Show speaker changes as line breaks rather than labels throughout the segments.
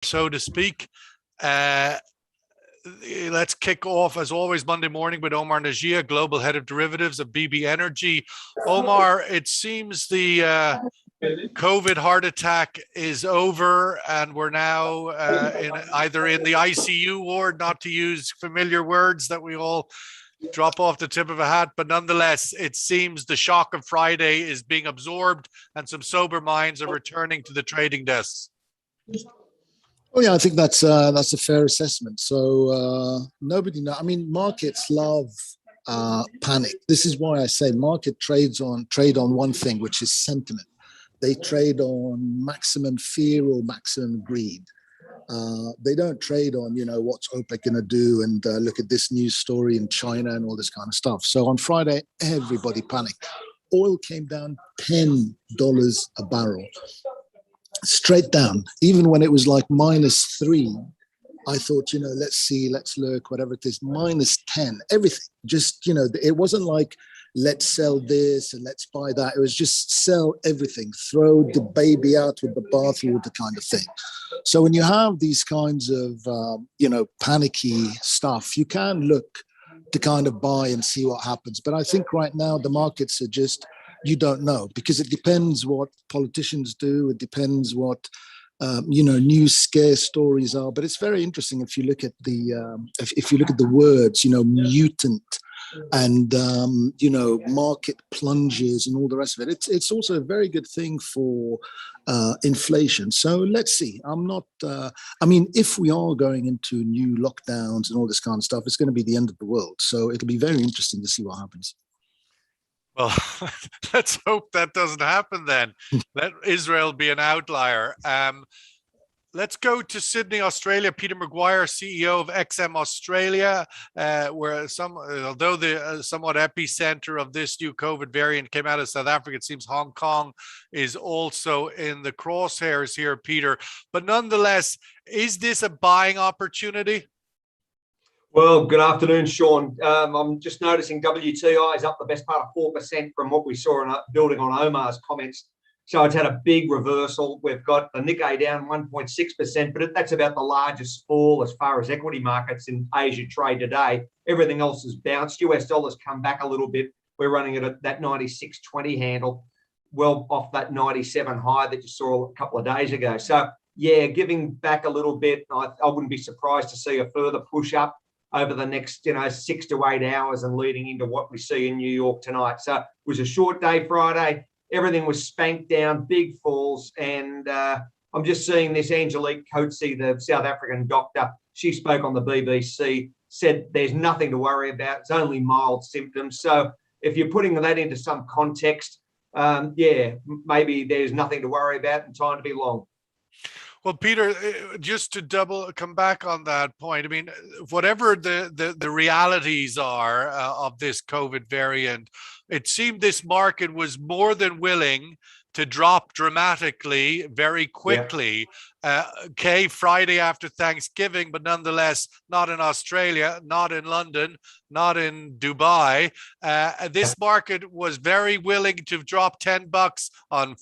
so to speak. Uh, let's kick off, as always, Monday morning with Omar Najia, Global Head of Derivatives of BB Energy. Omar, it seems the COVID heart attack is over, and we're now either in the ICU ward, not to use familiar words that we all drop off the tip of a hat, but nonetheless, it seems the shock of Friday is being absorbed and some sober minds are returning to the trading desks.
Oh yeah, I think that's a fair assessment. So nobody knows. I mean, markets love panic. This is why I say market trade on one thing, which is sentiment. They trade on maximum fear or maximum greed. They don't trade on, what's OPEC going to do and look at this news story in China and all this kind of stuff. So on Friday, everybody panicked. Oil came down $10 a barrel. Straight down, even when it was like -3, I thought, let's see, let's look, whatever it is, -10, everything. Just, it wasn't like, let's sell this and let's buy that. It was just sell everything, throw the baby out with the bathwater kind of thing. So when you have these kinds of, panicky stuff, you can look to kind of buy and see what happens. But I think right now the markets are just, you don't know, because it depends what politicians do. It depends what, new scare stories are. But it's very interesting if you look at the words, mutant and, market plunges and all the rest of it. It's also a very good thing for inflation. So let's see. If we are going into new lockdowns and all this kind of stuff, it's going to be the end of the world. So it'll be very interesting to see what happens.
Well, let's hope that doesn't happen then. Let Israel be an outlier. Let's go to Sydney, Australia. Peter McGuire, CEO of XM Australia, where although the somewhat epicenter of this new COVID variant came out of South Africa, it seems Hong Kong is also in the crosshairs here, Peter. But nonetheless, is this a buying opportunity?
Well, good afternoon, Sean. I'm just noticing WTI is up the best part of 4% from what we saw building on Omar's comments. So it's had a big reversal. We've got the Nikkei down 1.6%, but that's about the largest fall as far as equity markets in Asia trade today. Everything else has bounced. US dollars come back a little bit. We're running it at that 96.20 handle, well off that 97 high that you saw a couple of days ago. So yeah, giving back a little bit. I wouldn't be surprised to see a further push up over the next 6 to 8 hours and leading into what we see in New York tonight. So it was a short day Friday. Everything was spanked down, big falls. And I'm just seeing this Angelique Coetzee, the South African doctor. She spoke on the BBC, said there's nothing to worry about. It's only mild symptoms. So if you're putting that into some context, maybe there's nothing to worry about and time to be long.
Well, Peter, just to come back on that point, I mean, whatever the realities are of this COVID variant, it seemed this market was more than willing to drop dramatically very quickly. Yeah. Friday after Thanksgiving, but nonetheless, not in Australia, not in London, not in Dubai. This market was very willing to drop $10 on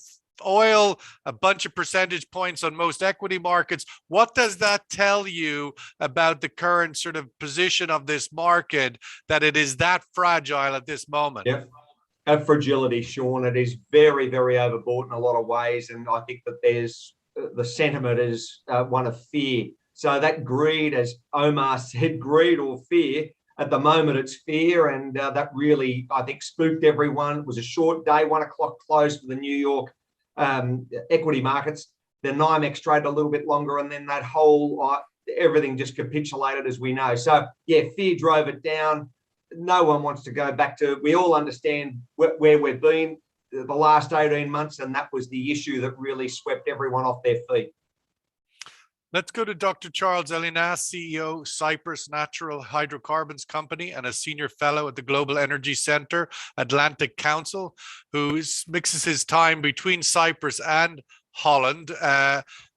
oil, a bunch of percentage points on most equity markets. What does that tell you about the current sort of position of this market, that it is that fragile at this moment?
Yeah, a fragility, Sean. It is very, very overbought in a lot of ways. And I think that there's the sentiment is one of fear. So that greed, as Omar said, greed or fear, at the moment it's fear. And that really, I think, spooked everyone. It was a short day, 1 o'clock close for the New York equity markets. The NYMEX traded a little bit longer, and then that whole everything just capitulated, as we know. So yeah, fear drove it down. No one wants to go back to. We all understand where we've been the last 18 months, and that was the issue that really swept everyone off their feet.
Let's go to Dr. Charles Elinas, CEO, Cyprus Natural Hydrocarbons Company, and a senior fellow at the Global Energy Center, Atlantic Council, who mixes his time between Cyprus and Holland.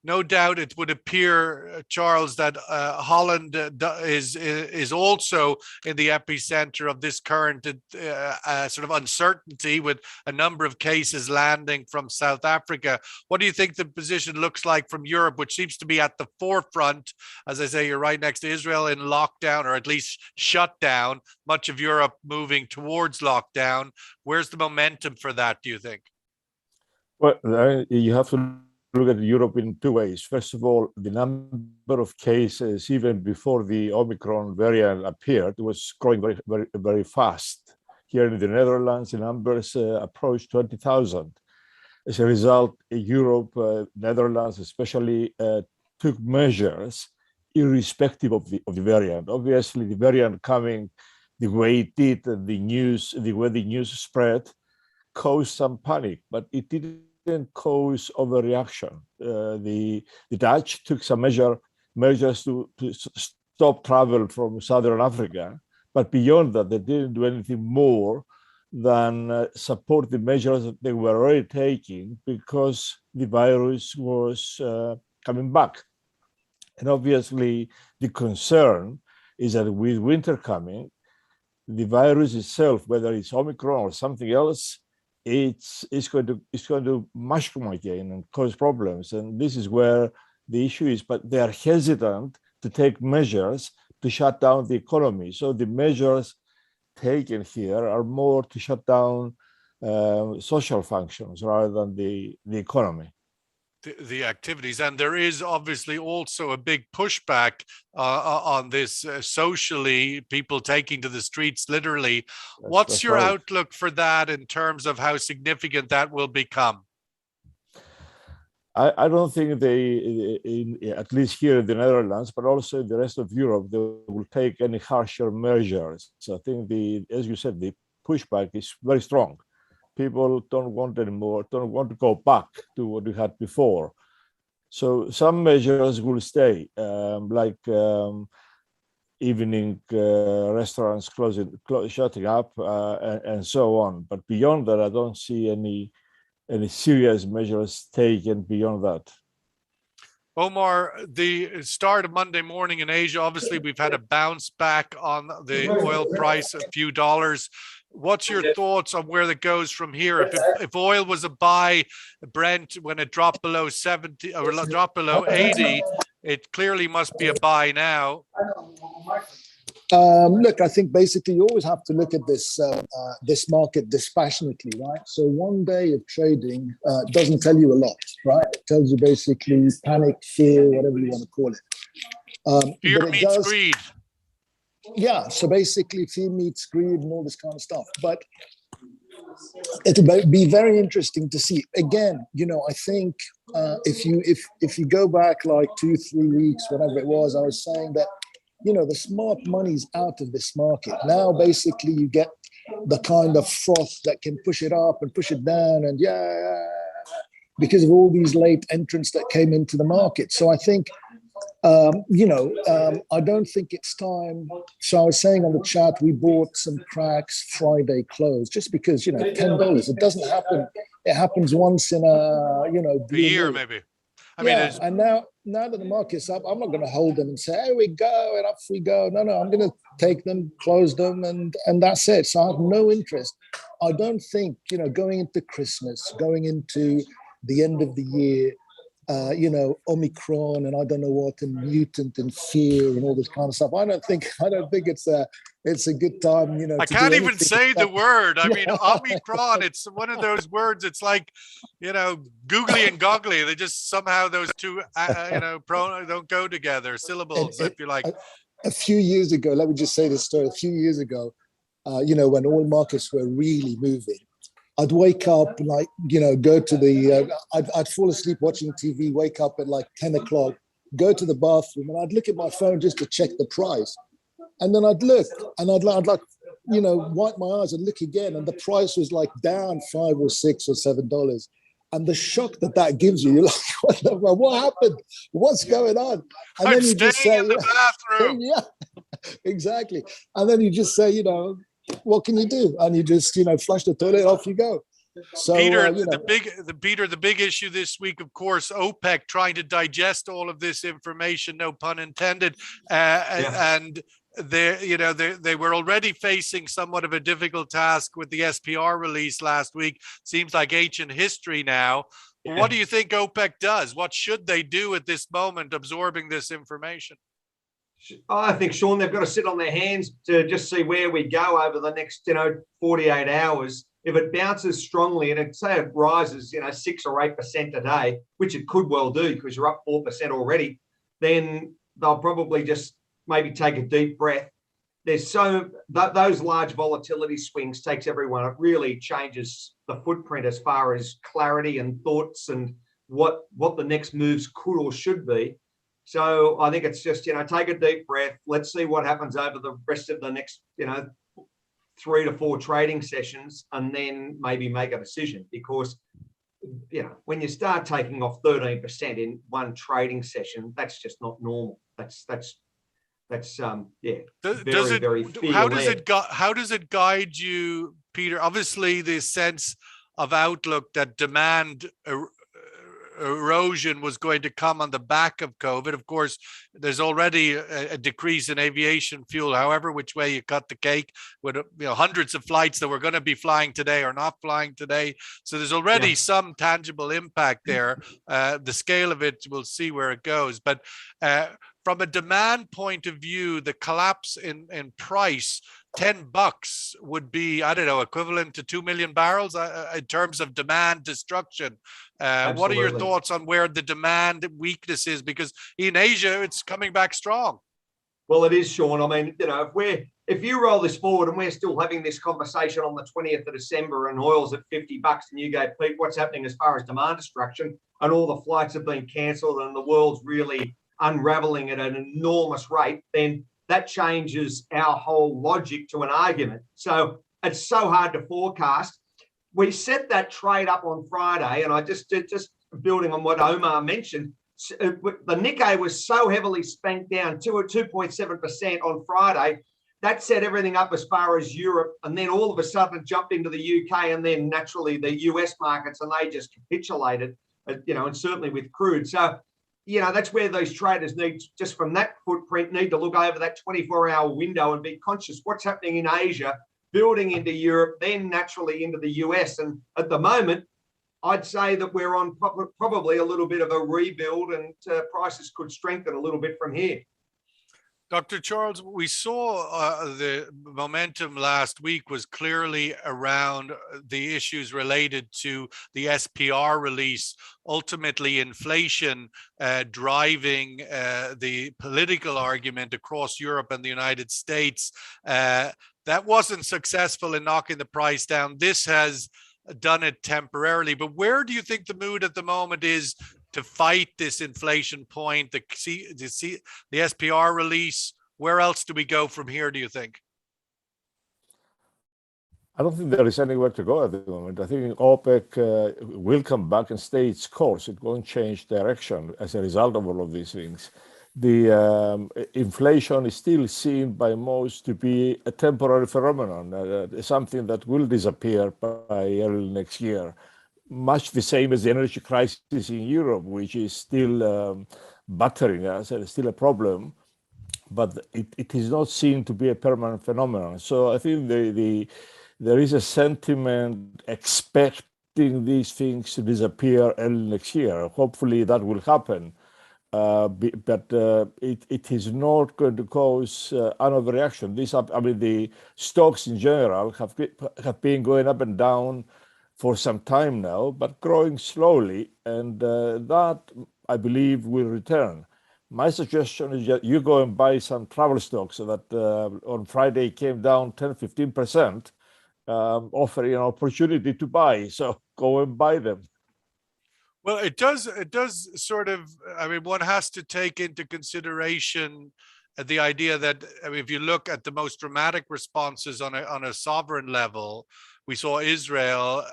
No doubt it would appear, Charles, that Holland is also in the epicenter of this current sort of uncertainty, with a number of cases landing from South Africa. What do you think the position looks like from Europe, which seems to be at the forefront? As I say, you're right next to Israel in lockdown, or at least shut down. Much of Europe moving towards lockdown. Where's the momentum for that, do you think?
Well, you have to look at Europe in two ways. First of all, the number of cases, even before the Omicron variant appeared, was growing very, very, very fast. Here in the Netherlands, the numbers approached 20,000. As a result, Europe, Netherlands especially, took measures irrespective of the variant. Obviously, the variant coming the way it did, and the way the news spread, caused some panic, but it didn't cause overreaction. The Dutch took some measures to stop travel from Southern Africa, but beyond that, they didn't do anything more than support the measures that they were already taking, because the virus was coming back. And obviously, the concern is that with winter coming, the virus itself, whether it's Omicron or something else, it's going to mushroom again and cause problems. And this is where the issue is. But they are hesitant to take measures to shut down the economy. So the measures taken here are more to shut down social functions rather than the economy.
The activities. And there is obviously also a big pushback on this socially, people taking to the streets literally. What's your outlook for that in terms of how significant that will become?
I don't think at least here in the Netherlands, but also in the rest of Europe, they will take any harsher measures. So I think as you said, the pushback is very strong. People don't want to go back to what we had before. So some measures will stay, like evening restaurants shutting up and so on. But beyond that, I don't see any serious measures taken beyond that.
Omar, the start of Monday morning in Asia, obviously we've had a bounce back on the oil price, a few dollars. What's your thoughts on where that goes from here? If oil was a buy, Brent, when it dropped below 70 or dropped below 80, it clearly must be a buy now.
Look, I think basically you always have to look at this market dispassionately, right? So one day of trading doesn't tell you a lot, right? It tells you basically panic, fear, whatever you want to call it.
Fear meets greed.
Yeah, so basically fear meets greed and all this kind of stuff. But it'll be very interesting to see. Again, I think if you go back like 2-3 weeks, whatever it was, I was saying that the smart money's out of this market. Now, basically, you get the kind of froth that can push it up and push it down, and because of all these late entrants that came into the market. So I think, I don't think it's time. So I was saying on the chat, we bought some cracks Friday close, just because, $10. It doesn't happen. It happens once in a
year, maybe. I mean,
and now that the market's up, I'm not going to hold them and say, here we go, and up we go. No, I'm going to take them, close them, and that's it. So I have no interest. I don't think, going into Christmas, going into the end of the year, Omicron and I don't know what, and mutant and fear and all this kind of stuff. I don't think it's a good time,
I can't even say the word. I mean, Omicron, it's one of those words. It's like, googly and goggly. They just somehow those two, don't go together. Syllables, if you like.
A few years ago, let me just say this story. A few years ago, when all markets were really moving, I'd wake up, go to the, I'd fall asleep watching TV, wake up at 10 o'clock, go to the bathroom, and I'd look at my phone just to check the price. And then I'd look, and I'd wipe my eyes and look again, and the price was down $5 or $6 or $7. And the shock that gives you, you're like, what happened? What's going on? And
I'm staying just say, in the bathroom.
Yeah, exactly. And then you just say, what can you do? And you just, flush the toilet, off you go. So
Peter,
you know,
the big issue this week, of course, OPEC trying to digest all of this information, no pun intended, and they were already facing somewhat of a difficult task with the SPR release last week. Seems like ancient history now.
Yeah.
What do you think OPEC does? What should they do at this moment, absorbing this information?
I think, Sean, they've got to sit on their hands to just see where we go over the next, 48 hours. If it bounces strongly and say it rises, 6 or 8% a day, which it could well do because you're up 4% already, then they'll probably just maybe take a deep breath. There's those large volatility swings takes everyone. It really changes the footprint as far as clarity and thoughts and what the next moves could or should be. So I think it's just, take a deep breath. Let's see what happens over the rest of the next, 3 to 4 trading sessions, and then maybe make a decision. Because, when you start taking off 13% in one trading session, that's just not normal. That's very
how does it guide you, Peter? Obviously, the sense of outlook that demand erosion was going to come on the back of COVID. Of course, there's already a decrease in aviation fuel, however which way you cut the cake, with hundreds of flights that were going to be flying today or not flying today. So there's already some tangible impact there. The scale of it, we'll see where it goes. But from a demand point of view, the collapse in price, $10 would be, I don't know, equivalent to 2 million barrels in terms of demand destruction. What are your thoughts on where the demand weakness is? Because in Asia, it's coming back strong.
Well, it is, Sean. I mean, if you roll this forward and we're still having this conversation on the 20th of December and oil's at $50 and you go, Pete, what's happening as far as demand destruction? And all the flights have been cancelled and the world's really unraveling at an enormous rate, then that changes our whole logic to an argument. So it's so hard to forecast. We set that trade up on Friday, and I just building on what Omar mentioned, the Nikkei was so heavily spanked down to a 2.7% on Friday. That set everything up as far as Europe, and then all of a sudden it jumped into the UK and then naturally the US markets, and they just capitulated, and certainly with crude. So that's where these traders need, just from that footprint, need to look over that 24-hour window and be conscious what's happening in Asia, building into Europe, then naturally into the US. And at the moment, I'd say that we're on probably a little bit of a rebuild, and prices could strengthen a little bit from here.
Dr. Charles, we saw the momentum last week was clearly around the issues related to the SPR release, ultimately inflation driving the political argument across Europe and the United States. That wasn't successful in knocking the price down. This has done it temporarily. But where do you think the mood at the moment is to fight this inflation point, the SPR release? Where else do we go from here, do you think?
I don't think there is anywhere to go at the moment. I think OPEC will come back and stay its course. It won't change direction as a result of all of these things. The inflation is still seen by most to be a temporary phenomenon, something that will disappear by early next year. Much the same as the energy crisis in Europe, which is still battering us, and still a problem, but it is not seen to be a permanent phenomenon. So I think there is a sentiment expecting these things to disappear early next year. Hopefully that will happen, but it is not going to cause an overreaction. The stocks in general have been going up and down for some time now, but growing slowly, and that, I believe, will return. My suggestion is that you go and buy some travel stocks that on Friday came down 10-15%, offering an opportunity to buy. So go and buy them.
Well, it does sort of, one has to take into consideration the idea that, if you look at the most dramatic responses on a sovereign level, we saw Israel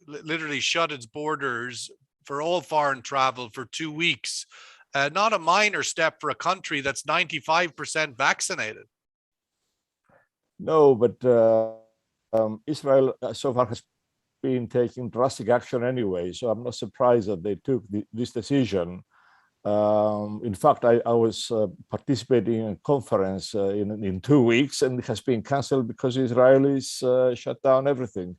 literally shut its borders for all foreign travel for 2 weeks. Not a minor step for a country that's 95% vaccinated.
No, but Israel so far has been taking drastic action anyway, so I'm not surprised that they took this decision. In fact, I was participating in a conference in 2 weeks, and it has been cancelled because Israelis shut down everything.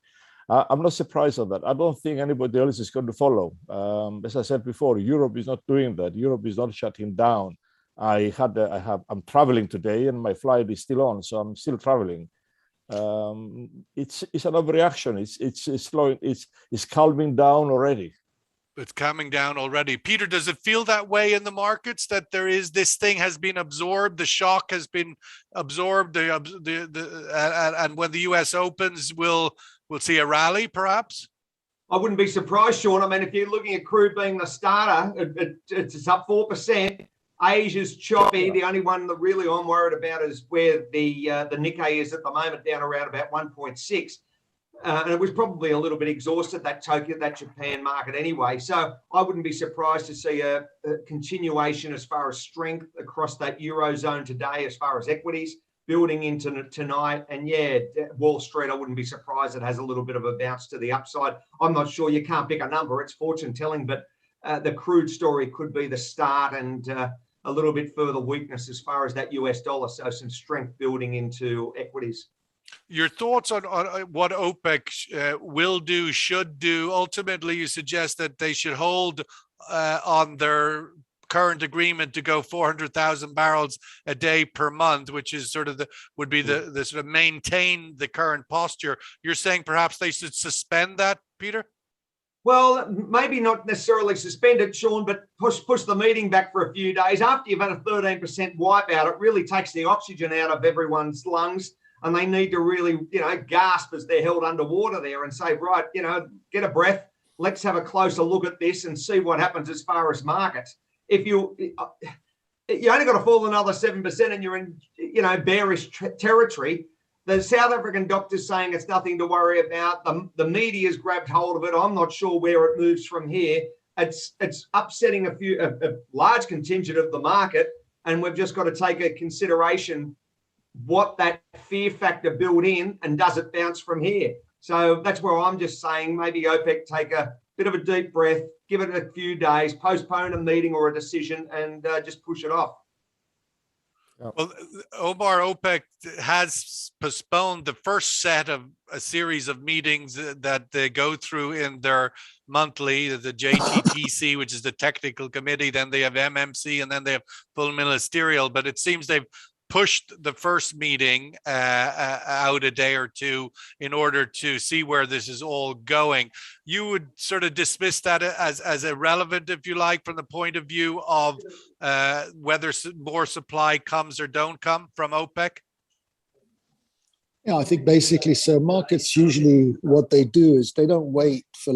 I'm not surprised at that. I don't think anybody else is going to follow. As I said before, Europe is not doing that. Europe is not shutting down. I'm traveling today, and my flight is still on, so I'm still traveling. It's an overreaction. It's slowing. It's calming down already.
It's coming down already. Peter, does it feel that way in the markets, that there is, this thing has been absorbed, the shock has been absorbed, and when the US opens, we'll see a rally perhaps?
I wouldn't be surprised, Sean. I mean, if you're looking at crude being the starter, it's up 4%. Asia's choppy. The only one that really I'm worried about is where the Nikkei is at the moment, down around about 1.6. And it was probably a little bit exhausted, that Tokyo, that Japan market anyway. So I wouldn't be surprised to see a continuation as far as strength across that Eurozone today, as far as equities building into tonight. And yeah, Wall Street, I wouldn't be surprised it has a little bit of a bounce to the upside. I'm not sure, you can't pick a number, it's fortune telling, but the crude story could be the start, and a little bit further weakness as far as that US dollar. So some strength building into equities.
Your thoughts on what OPEC will do, should do? Ultimately, you suggest that they should hold on their current agreement to go 400,000 barrels a day per month, which is sort of the sort of maintain the current posture. You're saying perhaps they should suspend that, Peter?
Well, maybe not necessarily suspend it, Sean, but push the meeting back for a few days. After you've had a 13% wipeout, it really takes the oxygen out of everyone's lungs. And they need to really, gasp as they're held underwater there and say, right, get a breath. Let's have a closer look at this and see what happens as far as markets. If you only got to fall another 7% and you're in, bearish territory. The South African doctor's saying it's nothing to worry about. The media's grabbed hold of it. I'm not sure where it moves from here. It's upsetting a large contingent of the market, and we've just got to take a consideration what that fear factor built in, and does it bounce from here? So that's where I'm just saying maybe OPEC take a bit of a deep breath, give it a few days, postpone a meeting or a decision, and just push it off.
Well, Omar, OPEC has postponed the first set of a series of meetings that they go through in their monthly, the JTTC, which is the technical committee, then they have MMC, and then they have full ministerial. But it seems they've pushed the first meeting out a day or two in order to see where this is all going. You would sort of dismiss that as irrelevant, if you like, from the point of view of whether more supply comes or don't come from OPEC?
Yeah, I think basically, so markets usually what they do is they don't wait for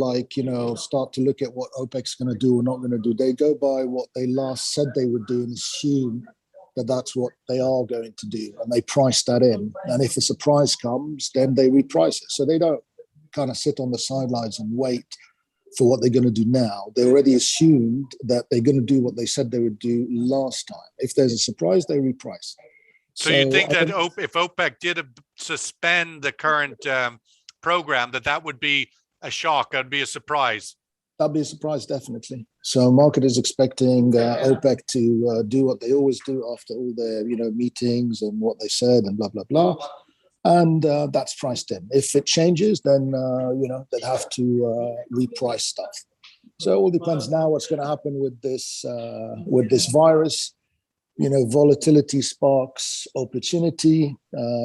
start to look at what OPEC's going to do or not going to do. They go by what they last said they would do and assume that that's what they are going to do, and they price that in. And if a surprise comes, then they reprice it. So they don't kind of sit on the sidelines and wait for what they're going to do now. They already assumed that they're going to do what they said they would do last time. If there's a surprise, they reprice.
So you think that if OPEC did suspend the current program, that would be a shock, that'd be a surprise?
That'd be a surprise, definitely. So market is expecting OPEC to do what they always do after all their meetings and what they said and blah, blah, blah. And that's priced in. If it changes, then, they'd have to reprice stuff. So it all depends now what's going to happen with this virus. Volatility sparks opportunity,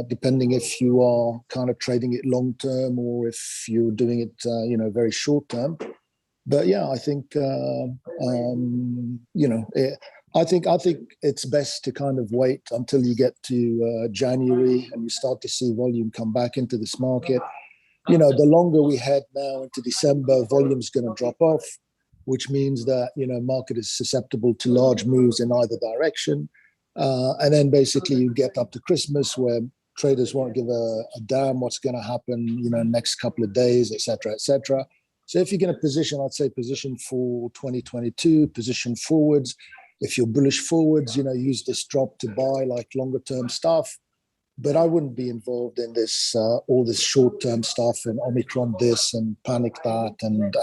depending if you are kind of trading it long term or if you're doing it, very short term. But yeah, I think I think it's best to kind of wait until you get to January and you start to see volume come back into this market. The longer we head now into December, volume's going to drop off, which means that market is susceptible to large moves in either direction. And then basically you get up to Christmas where traders won't give a damn what's going to happen, next couple of days, et cetera, et cetera. So if you're going to position, I'd say position for 2022, position forwards. If you're bullish forwards, use this drop to buy like longer term stuff. but I wouldn't be involved in this all this short-term stuff and Omicron this and panic that, and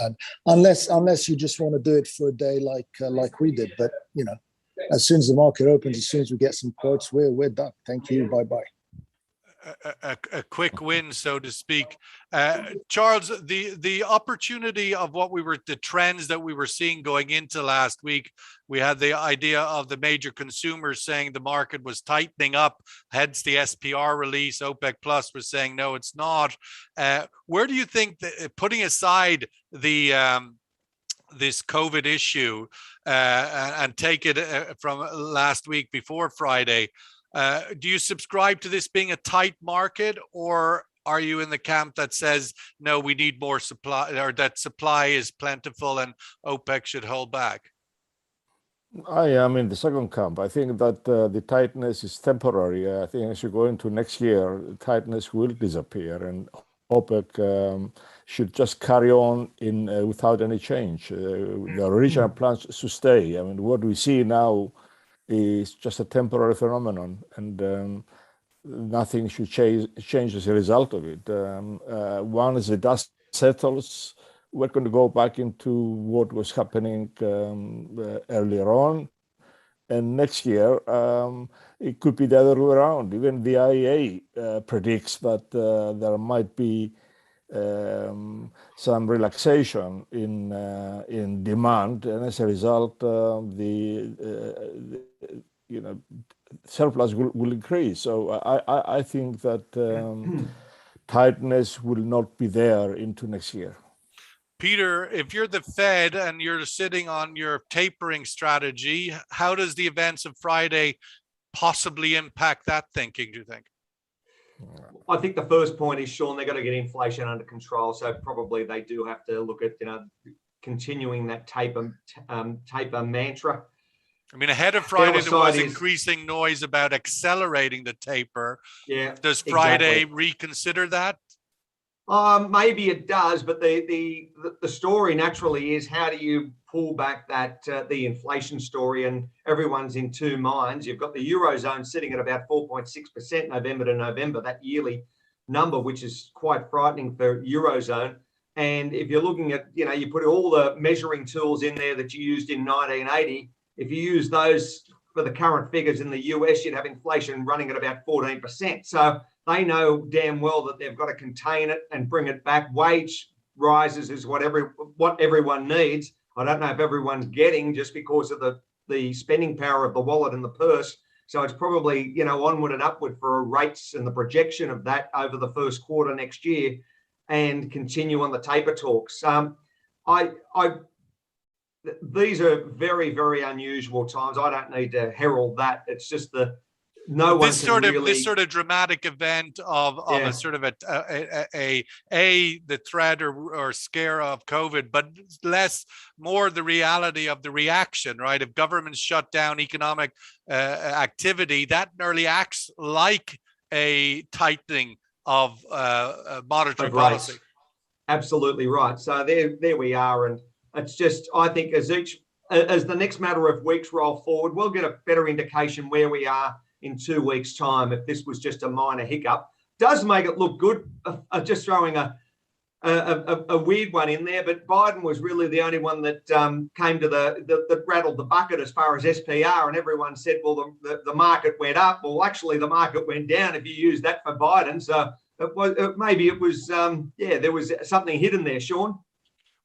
unless you just want to do it for a day like we did. But you know, as soon as the market opens, as soon as we get some quotes, we're done. Thank you. Bye bye.
A quick win, so to speak. Charles, the opportunity of the trends that we were seeing going into last week, we had the idea of the major consumers saying the market was tightening up, hence the SPR release. OPEC Plus was saying, no, it's not. Where do you think that, putting aside the this COVID issue and take it from last week before Friday, do you subscribe to this being a tight market, or are you in the camp that says, no, we need more supply, or that supply is plentiful and OPEC should hold back?
I am in the second camp. I think that the tightness is temporary. I think as you go into next year, tightness will disappear, and OPEC should just carry on without any change. The original plans to stay. I mean, what we see now is just a temporary phenomenon, and nothing should change as a result of it. Once the dust settles, we're going to go back into what was happening earlier on. And next year, it could be the other way around. Even the IEA predicts that there might be some relaxation in demand, and as a result, the surplus will increase. So I think that tightness will not be there into next year.
Peter, if you're the Fed and you're sitting on your tapering strategy, how does the events of Friday possibly impact that thinking, do you think?
I think the first point is, Sean, they've got to get inflation under control. So probably they do have to look at, continuing that taper mantra.
I mean, ahead of Friday, there was increasing noise about accelerating the taper.
Yeah.
Does Friday reconsider that?
Maybe it does, but the story naturally is, how do you pull back that the inflation story? And everyone's in two minds. You've got the Eurozone sitting at about 4.6% November to November, that yearly number, which is quite frightening for Eurozone. And if you're looking at, you put all the measuring tools in there that you used in 1980, if you use those for the current figures in the US, you'd have inflation running at about 14%. So they know damn well that they've got to contain it and bring it back. Wage rises is what everyone needs. I don't know if everyone's getting, just because of the spending power of the wallet and the purse. So it's probably, onward and upward for rates and the projection of that over the first quarter next year, and continue on the taper talks. These are very, very unusual times. I don't need to herald that. It's just this sort
of dramatic event of a sort of the threat or scare of COVID, but more the reality of the reaction, right? If governments shut down economic activity, that nearly acts like a tightening of monetary policy.
Absolutely right. So there we are, and it's just, I think as the next matter of weeks roll forward, we'll get a better indication where we are in 2 weeks' time. If this was just a minor hiccup, does make it look good. Just throwing a weird one in there, but Biden was really the only one that came to that rattled the bucket as far as SPR, and everyone said, well, the market went up. Well, actually, the market went down if you use that for Biden. So maybe it was there was something hidden there, Sean.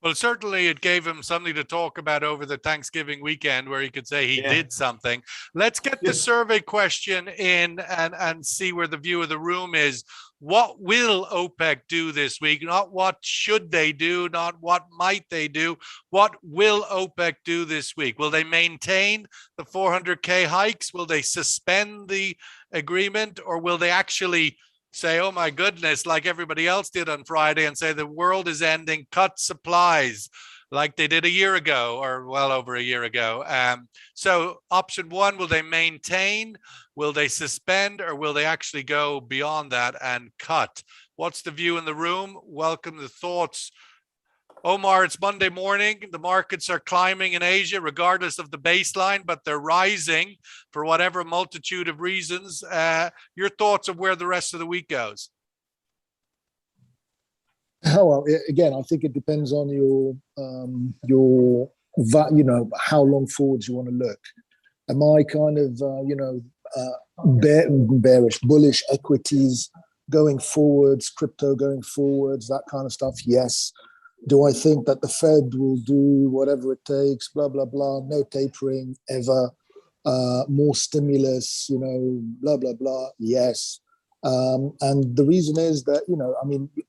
Well, certainly it gave him something to talk about over the Thanksgiving weekend, where he could say he did something. Let's get the survey question in and see where the view of the room is. What will OPEC do this week? Not what should they do, not what might they do. What will OPEC do this week? Will they maintain the 400K hikes? Will they suspend the agreement? Or will they actually say, oh my goodness, like everybody else did on Friday, and say the world is ending, cut supplies like they did a year ago, or well over a year ago? So option one, will they maintain, will they suspend, or will they actually go beyond that and cut? What's the view in the room? Welcome the thoughts. Omar, it's Monday morning. The markets are climbing in Asia, regardless of the baseline, but they're rising for whatever multitude of reasons. Your thoughts of where the rest of the week goes?
Oh, well, again, I think it depends on how long forwards you want to look. Am I kind of, bearish, bullish equities going forwards, crypto going forwards, that kind of stuff? Yes. Do I think that the Fed will do whatever it takes, blah, blah, blah, no tapering ever, more stimulus, blah, blah, blah? Yes. And the reason is that,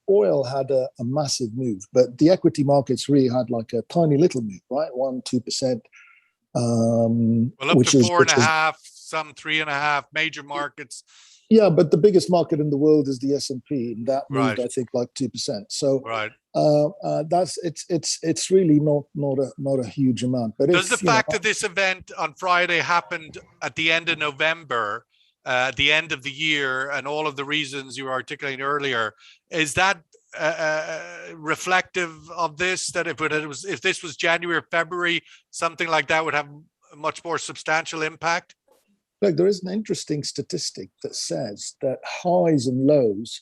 oil had a massive move, but the equity markets really had like a tiny little move, right? 1-2%.
Well, up
which
to
is
4.5, some 3.5 major markets.
Yeah, but the biggest market in the world is the S&P, and that moved,
Right.
I think, like 2%. So
Right.
it's really not a huge amount. But
Does the fact that this event on Friday happened at the end of November, at the end of the year, and all of the reasons you were articulating earlier, is that reflective of this? That if this was January or February, something like that would have a much more substantial impact?
Look, there is an interesting statistic that says that highs and lows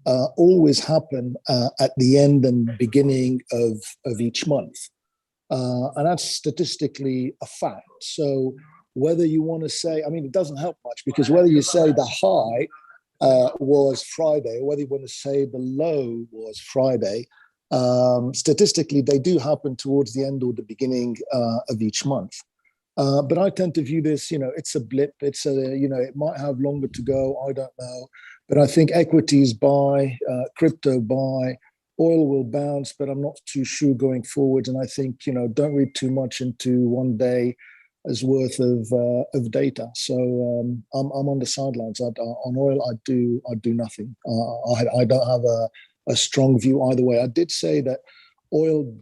always happen at the end and beginning of each month. And that's statistically a fact. So whether you want to say, it doesn't help much, because whether you say the high was Friday, or whether you want to say the low was Friday, statistically, they do happen towards the end or the beginning of each month. But I tend to view this, it's a blip. It's it might have longer to go. I don't know. But I think equities buy, crypto buy, oil will bounce, but I'm not too sure going forward. And I think, don't read too much into one day as worth of data. So I'm on the sidelines. On oil, I do nothing. I don't have a strong view either way. I did say that oil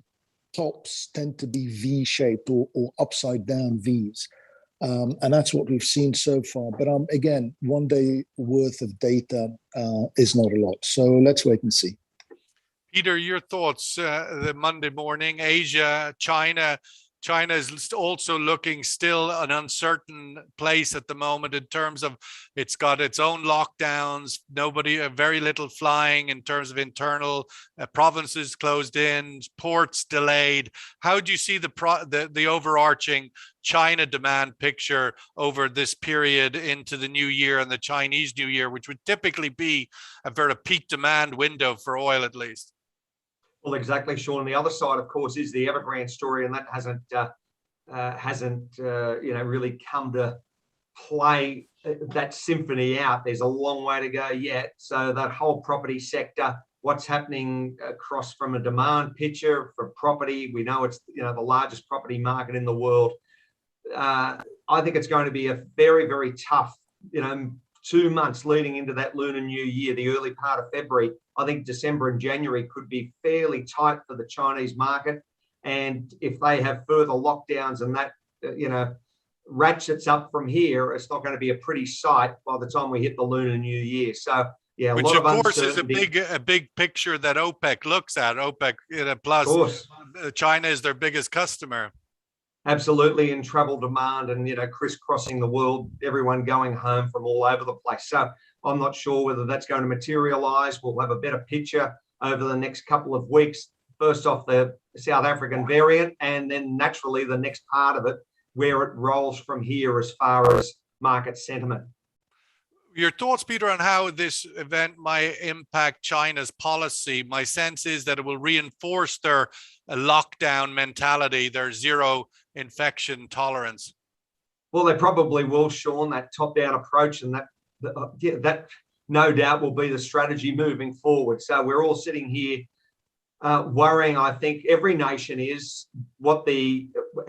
tops tend to be V-shaped or upside down Vs. And that's what we've seen so far. But again, one day worth of data is not a lot. So let's wait and see.
Peter, your thoughts, the Monday morning, Asia, China. China is also looking still an uncertain place at the moment in terms of it's got its own lockdowns, very little flying in terms of internal provinces closed in, ports delayed. How do you see the overarching China demand picture over this period into the new year and the Chinese New Year, which would typically be a very peak demand window for oil at least?
Well, exactly, Sean. The other side, of course, is the Evergrande story, and that hasn't really come to play that symphony out. There's a long way to go yet. So that whole property sector, what's happening across from a demand picture for property, we know it's the largest property market in the world. I think it's going to be a very, very tough 2 months leading into that Lunar New Year, the early part of February. I think December and January could be fairly tight for the Chinese market. And if they have further lockdowns and that, ratchets up from here, it's not going to be a pretty sight by the time we hit the Lunar New Year. So, yeah,
which of course is a big picture that OPEC looks at. OPEC plus China is their biggest customer.
Absolutely, in travel demand and crisscrossing the world, everyone going home from all over the place. So I'm not sure whether that's going to materialize. We'll have a better picture over the next couple of weeks. First off, the South African variant, and then naturally the next part of it, where it rolls from here as far as market sentiment.
Your thoughts, Peter, on how this event might impact China's policy? My sense is that it will reinforce their lockdown mentality, their zero infection tolerance.
Well, they probably will, Sean, that top-down approach, and that no doubt will be the strategy moving forward. So we're all sitting here worrying. I think every nation is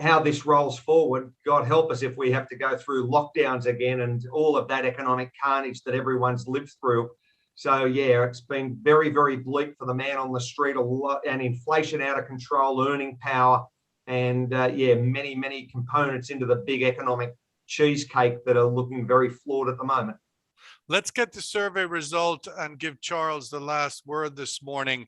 how this rolls forward. God help us if we have to go through lockdowns again and all of that economic carnage that everyone's lived through. So yeah, it's been very, very bleak for the man on the street. A lot, and inflation out of control, earning power, and many, many components into the big economic cheesecake that are looking very flawed at the moment.
Let's get the survey result and give Charles the last word this morning.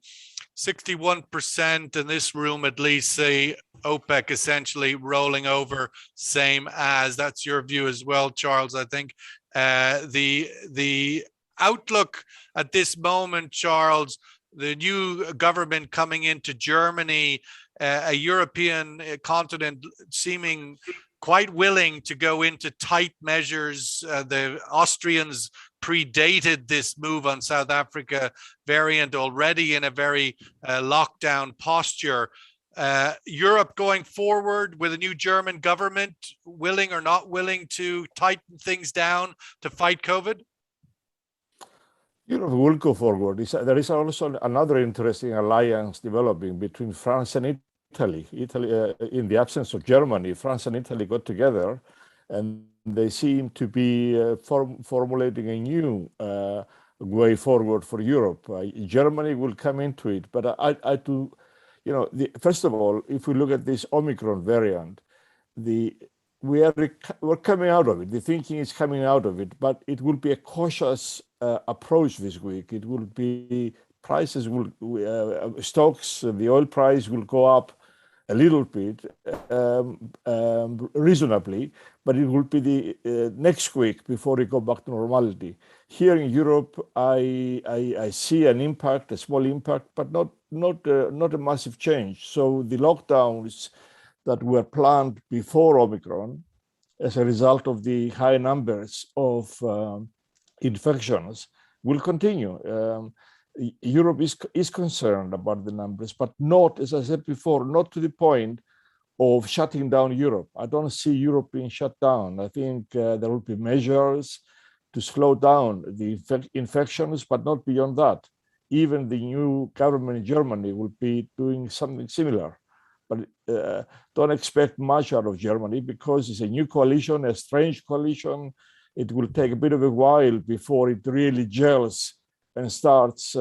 61% in this room at least say OPEC essentially rolling over, same as. That's your view as well, Charles. I think the outlook at this moment, Charles, the new government coming into Germany, a European continent seeming quite willing to go into tight measures. The Austrians predated this move on South Africa variant already in a very lockdown posture. Europe going forward with a new German government, willing or not willing to tighten things down to fight COVID?
Europe will go forward. There is also another interesting alliance developing between France and Italy. In the absence of Germany, France and Italy got together, and they seem to be formulating a new way forward for Europe. Germany will come into it, but I do, first of all, if we look at this Omicron variant, we're coming out of it. The thinking is coming out of it, but it will be a cautious approach this week. It will be prices will stocks, the oil price will go up a little bit, reasonably, but it will be the next week before we go back to normality. Here in Europe, I see an impact, a small impact, but not a massive change. So the lockdowns that were planned before Omicron, as a result of the high numbers of infections, will continue. Europe is concerned about the numbers, but not, as I said before, not to the point of shutting down Europe. I don't see Europe being shut down. I think there will be measures to slow down the infections, but not beyond that. Even the new government in Germany will be doing something similar. But don't expect much out of Germany because it's a new coalition, a strange coalition. It will take a bit of a while before it really gels and starts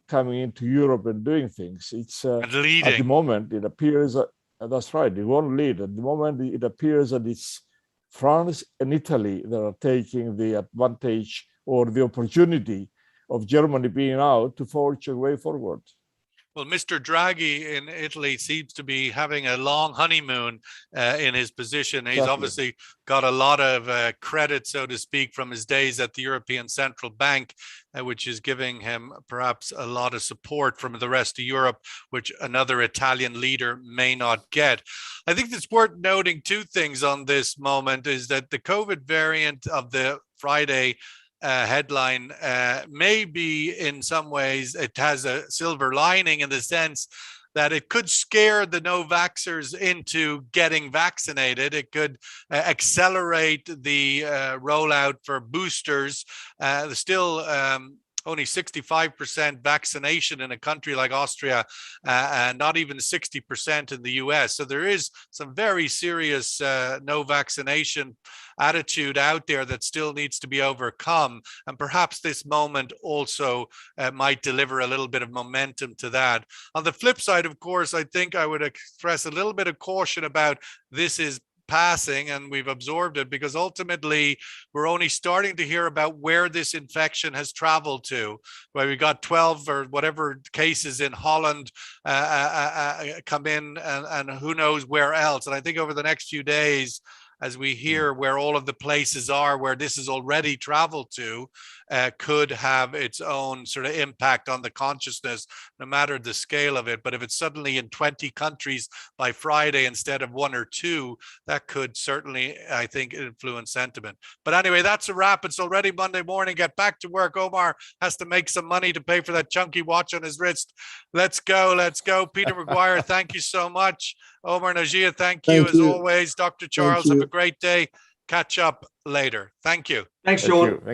coming into Europe and doing things. It's at the moment it appears that's right. It won't lead. At the moment it appears that it's France and Italy that are taking the advantage or the opportunity of Germany being out to forge a way forward.
Well, Mr. Draghi in Italy seems to be having a long honeymoon in his position. He's obviously got a lot of credit, so to speak, from his days at the European Central Bank, which is giving him perhaps a lot of support from the rest of Europe, which another Italian leader may not get. I think it's worth noting two things on this moment is that the COVID variant of the Friday headline may be, in some ways, it has a silver lining in the sense that it could scare the no-vaxxers into getting vaccinated. It could accelerate the rollout for boosters. There's still only 65% vaccination in a country like Austria, and not even 60% in the US. So there is some very serious no vaccination attitude out there that still needs to be overcome. And perhaps this moment also might deliver a little bit of momentum to that. On the flip side, of course, I think I would express a little bit of caution about this is passing and we've absorbed it, because ultimately we're only starting to hear about where this infection has traveled to, where we got 12 or whatever cases in Holland come in, and who knows where else. And I think over the next few days, as we hear where all of the places are where this has already traveled to, could have its own sort of impact on the consciousness, no matter the scale of it. But if it's suddenly in 20 countries by Friday instead of 1 or 2, that could certainly, I think, influence sentiment. But anyway, that's a wrap. It's already Monday morning. Get back to work. Omar has to make some money to pay for that chunky watch on his wrist. Let's go. Let's go. Peter McGuire, thank you so much. Omar Najia, thank you as always. Dr. Charles, have a great day. Catch up later. Thank you.
Thanks, Sean.
Thank you.